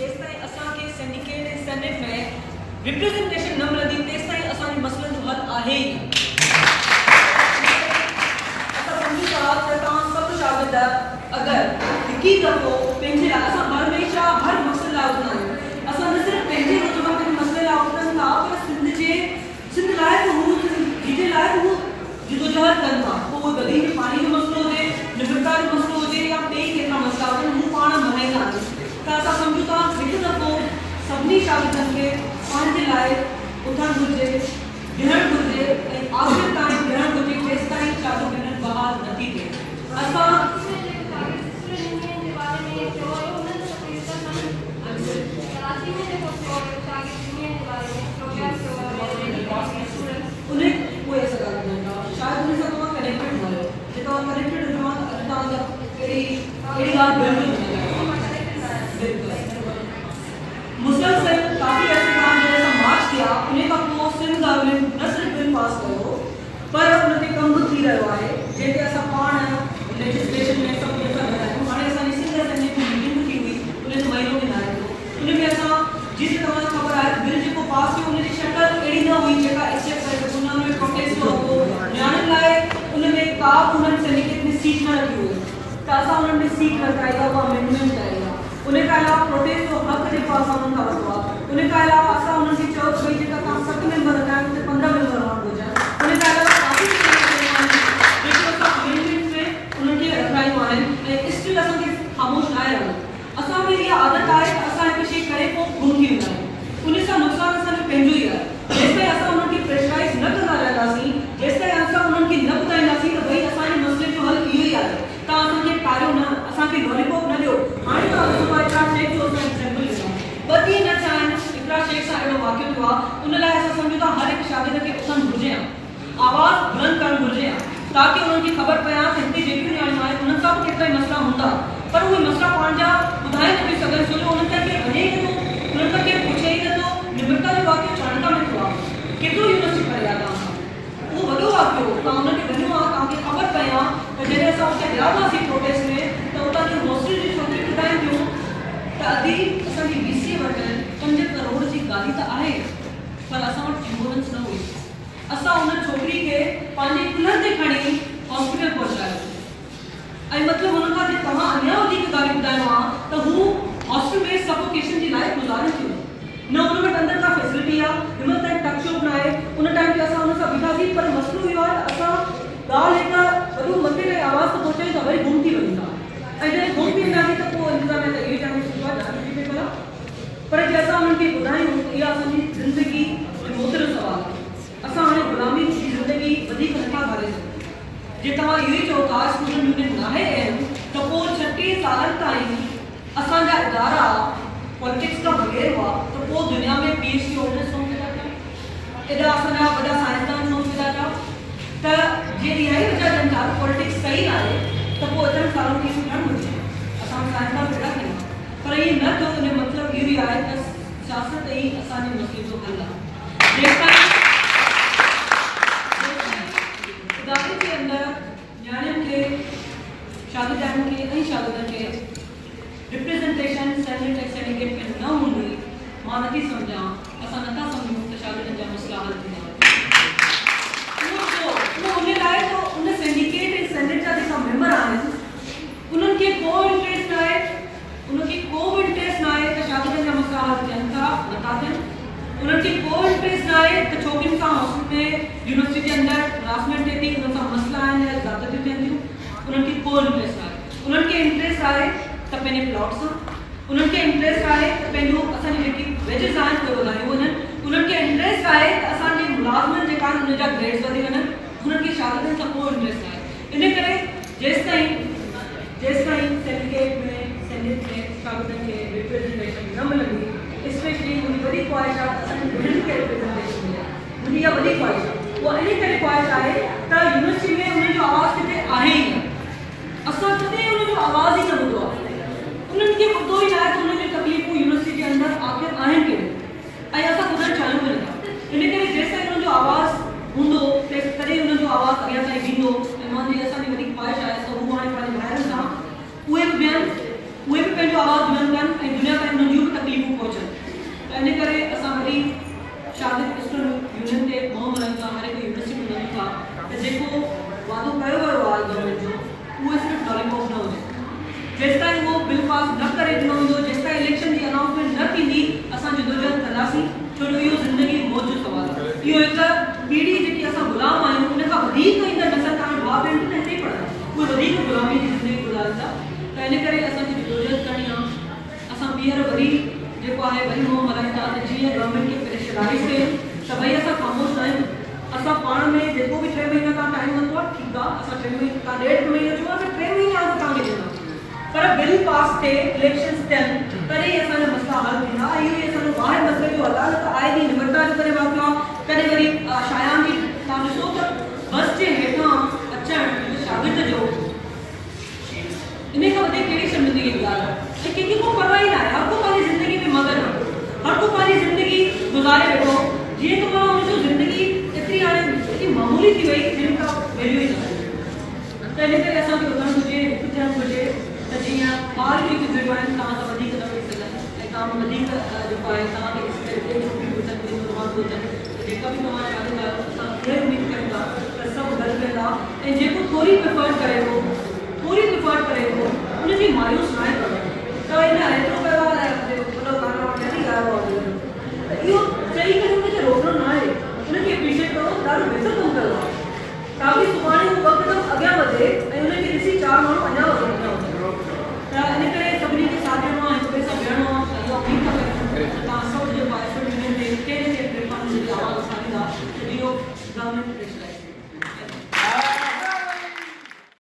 जेसिताईं असांखे सिंडिकेट ऐं सेनेट में रिप्रेज़ेंटेशन न मिलंदी तेसिताईं असांजे मसइलनि जो हल आहे ई न। असां सम्झूं था त तव्हां सभु शागिर्द अगरि हिकु दफ़ो पंहिंजे लाइ असां हमेशह हर मसइले लाइ उथंदा आहियूं। असां न सिर्फ़ु पंहिंजे रोज़गार पंहिंजे मसइले लाइ उथनि था पर सिंध लाइ बि हू जिते लाइ बि हू जिदोजहद कनि था। पोइ उहो गली में पाणी जो मसइलो हुजे, निबड़ता जो मसइलो हुजे या ॿिए केतिरा मसइला हुजनि, हू पाण मल्हाईंदा आहिनि। त असां सम्झूं था हिकु दफ़ो सभिनी शागिर्दनि खे पंहिंजे लाइ उथणु घुरिजे, ॾियणु घुरिजे ऐं आख़िर ताईं ॾियणु घुरिजे जेसिताईं शागिर्द ॾियणु बहाल नथी थिए। असां मुसलसल काफ़ी अर्से खां जॾहिं मार्च थिया उन खां पोइ सिंध गवर्नमेंट न सिर्फ़ु बिल पास कयो पर उन ते कमु बि थी रहियो आहे जंहिंते असां पाण लेजिस्लेशन में सभु ॾिसण रहिया आहियूं। हाणे असांजी सिंध असेंबली में मीटिंग थी हुई, उन जो महीनो बि न आहे उन में असां जीअं तव्हांखे ख़बर आहे बिल जेको पास थियो उनजी शक्ल अहिड़ी न हुई जेका एक्सेप्ट करे सघे। उन में प्रोटेस्ट हो न्याणियुनि लाइ उन में का बि उन्हनि सिंडिकेट में सीट न रखी हुई त असां उन्हनि में सीट रखाई आहे, उहा अमेंडमेंट कई आहे। उन खां अलावा प्रोटेस्ट जो हक़ जेको असां उन्हनि खां वरितो आहे। उन खां अलावा असां उन्हनि खे चयो भई जेका तव्हां 7 मेंबर रखिया आहिनि उते 15 मेंबर रहणु घुरिजनि। उन खां अलावा काफ़ी जेके असां अमेंडमेंट में उन्हनि खे रखायूं आहिनि ऐं स्टिल असांखे ख़ामोश न आहे रहणो। असां में इहा आदत आहे त असां हिकु शइ करे पोइ गुम थी वेंदा आहियूं। उन सां नुक़सानु असांजो पंहिंजो ई आहे। जेसिताईं असां उन्हनि खे प्रेशराइज़ न कंदा रहंदासीं, जेसिताईं असां उन्हनि खे न ॿुधाईंदासीं त भई असांजे मसइले जो हल इहो ई आहे, तव्हां असांखे पारियो न, असांखे लॉलीपॉप न ॾियो। हाणे तव्हां ॾिसो आहे इकरा शेख जो असां एग्ज़ाम्पल ॾिसूं, 2 ॾींहं न थिया आहिनि इकरा शेख सां अहिड़ो वाक़ियो थियो आहे। उन लाइ असां सम्झूं था हर हिकु शागिर्द खे उथणु घुरिजे आवाज़ बुलंद करणु घुरिजे ताकी उन्हनि खे ख़बर पए त हिते जेकियूं न्याणियूं आहिनि उन्हनि सां बि केतिरा ई मसइला हूंदा पर उहे मसइला पाण जा ॿुधाए नथियूं सघनि छो जो उन्हनि खां केरु वञे ई नथो, उन्हनि खां केरु पुछे ई नथो। निबड़ता जो वाक़ियो चाणका में थियो आहे, केतिरो यूनिवर्सिटी पढ़े आहे तव्हां सां, उहो वॾो वाक़ियो तव्हां उन्हनि खे वञो आहे, तव्हांखे ख़बर पए आहे त जॾहिं असां उते विया हुआसीं प्रोटेस्ट में त उतां जी हॉस्टल जी छोकिरियूं ॿुधाइनि थियूं त अदी असांजी BCA वटि 5 करोड़ जी गाॾी त आहे पर असां वटि एम्बुलेंस न हुई। असां उन छोकिरी खे पंहिंजे कुल्हनि ते खणी हॉस्पिटल पहुचायो ऐं मतिलबु हुन खां जे तव्हां अञा वधीक ॻाल्हि ॿुधायो आहे त हू हॉस्पिटल में सफोकेशन जी लाइफ गुज़ारे थियूं। न उन वटि अंदरि का फैसिलिटी आहे, हिन ताईं टक शॉप न आहे। उन टाइम ते असां उन सां बीठासीं पर मसइलो इहो आहे त असां ॻाल्हि हिकु वॾो मथे ताईं आवाज़ त पहुचायूं त वरी गुम थी वञूं था ऐं जॾहिं गुम थी वेंदासीं त पोइ इंतज़ाम आहे त इहो टाइम सुठो आहे ॾाढी डिफिकल्ट आहे। पर जे असां उन्हनि खे ॿुधायूं इहा असांजी ज़िंदगी मौत जो सुवालु आहे। असां हाणे ग़ुलामी जी ज़िंदगी वधीक नथा घारे सघूं। जे तव्हां इहो ई चओ था स्टूडेंट यूनियन न आहे त पोइ 36 सालनि ताईं असांजा इदारा पॉलिटिक्स खां बग़ैर हुआ त पोइ दुनिया में PhD होल्डर्स छो मिला था, एॾा असांजा वॾा साइंसदान छो मिला था त जे इहा ई वजह ॾियनि था पॉलिटिक्स सही आहे त पोइ एतिरनि सालनि खे मिलणु घुरिजे। असां साइंसदान पैदा कयूं पर इहे न थियो उन जो मतिलबु इहो ई आहे त सियासत ई असांजे मसइले जो हल आहे। जेसिताईं इदारे जे अंदरि न्याणियुनि खे शागिर्दनि खे ऐं शागिर्दनि खे रिप्रेज़ेंटेशन सेनेट ऐं सिंडिकेट में न हूंदी मां नथी सम्झां, असां नथा सम्झूं त शागिर्दनि जा मसइला हल थींदा। उहो उन लाइ त उन सिंडिकेट ऐं सेनेट जा जेका मेंबर आहिनि उन्हनि खे को इंट्रेस्ट न आहे, उनखे को बि इंट्रेस्ट न आहे त शागिर्दनि जा मसइला हल थियनि था नथा थियनि। उन्हनि खे को इंट्रेस्ट न आहे त छोकिरियुनि सां हॉस्टल में यूनिवर्सिटी जे अंदरि हरासमेंट थिए थी, उन्हनि सां मसइला आहिनि या ज़्यादतियूं थियनि थियूं, उन्हनि खे को इंट्रेस्ट न आहे। उन्हनि खे इंट्रेस्ट आहे त पंहिंजे प्लॉट सां, उन्हनि खे इंट्रेस्ट आहे त पंहिंजो असांजी जेकी वेजिस आहिनि उहे वधायूं वञनि, उन्हनि खे इंट्रेस्ट आहे त असांजे मुलाज़िमनि जेका आहिनि उन जा ग्रेड्स वधी वञनि। उन्हनि खे शागिर्दनि सां को इंट्रेस्ट आहे। इन करे जेसिताईं सिंडिकेट में सेनेट में शागिर्दनि खे रिप्रेज़ेंटेशन न मिलंदी, स्पेशली मुंहिंजी वॾी ख्वाहिश आहे त असांजे वुमेन खे रिप्रेज़ेंटेशन मिले। मुंहिंजी इहा वॾी ख्वाहिश आहे। उहा इन करे ख्वाहिश आहे त यूनिवर्सिटी में उन्हनि जो आवाज़ किथे आहे ई न। असां कॾहिं उन जो आवाज़ ई न ॿुधो आहे। उन्हनि खे ॿुधो ई न आहे त उन्हनि जी तकलीफ़ूं यूनिवर्सिटी जे अंदरि आख़िर आहिनि कहिड़ियूं ऐं असां ॿुधणु चाहियूं बि नथा। इन करे जेसिताईं उन्हनि जो आवाज़ हूंदो तॾहिं उन्हनि जो आवाज़ अॻियां ताईं ईंदो। ऐं मुंहिंजी असांजी वॾी ख्वाहिश आहे त हू हाणे पंहिंजे ॿाहिरनि सां उहे बि पंहिंजो आवाज़ बुलंद कनि ऐं दुनिया ताईं उन्हनि जूं बि तकलीफ़ूं जेसिताईं उहो बिल पास न करे ॾिनो हूंदो, जेसिताईं इलेक्शन जी अनाउंसमेंट न थींदी, असां जदोजहद कंदासीं, छो जो इहो ज़िंदगी मौत जो सुवाल आहे। इहो हिकु पीढ़ी जेकी असां गुलाम आहियूं, उन खां वधीक ईंदड़ नसल तव्हां भाउ भेण त हिते ई पढ़ंदा, उहे वधीक गुलामी जी ज़िंदगी गुज़ारनि था। त इन करे असांखे जदोजहद करणी आहे। असां ॿीहर वरी जेको आहे वरी मोह मल्हायूं था त जीअं गवर्नमेंट खे प्रेशराइज़ कयूं त भई असां ख़ामोश न आहियूं। असां पाण में जेको बि 6 महीना खां टाइम वरितो आहे, ठीकु आहे, असां 3 महीना खां 1.5 महीना चयो आहे, 3 महीना तव्हांखे ॾिना, पर बिल पास थिए, इलेक्शन्स थियनि, तॾहिं असांजा मसइला हल थींदा। इहो ई असांजो ॿाहिरि मसइले जो अदालत आहे ॾींहुं निमरता जो करे वाक़ियो आहे। कॾहिं वरी शायान जी तव्हां ॾिसो त बस जे हेठां अचणु शागिर्द जो इन खां वधीक कहिड़ी शर्मिंदगी जी ॻाल्हि आहे। ऐं कंहिंखे को परवाह ई न आहे, हर को पंहिंजी ज़िंदगी में मगन आहे, हर को पंहिंजी ज़िंदगी गुज़ारे वेठो, जीअं त मां हुनजो ज़िंदगी एतिरी हाणे एतिरी मामूली थी वई जिन का वैल्यू ई न आहे। त इन करे असांखे ॿुधणु घुरिजे, हिकु थियणु घुरिजे त जीअं ॿार बि गुज़रियो आहिनि, तव्हां सां वधीक न वेही सघनि ऐं तव्हां वधीक जेको आहे तव्हांखे छोकिरियूं हुजनि, नुक़सान हुजनि, जेका बि तव्हां चाहींदा आहियो, असां इहा उमेद कयूं था त सभु गॾु वेंदा। ऐं जेको थोरी प्रिफर करे थो, थोरी प्रिफर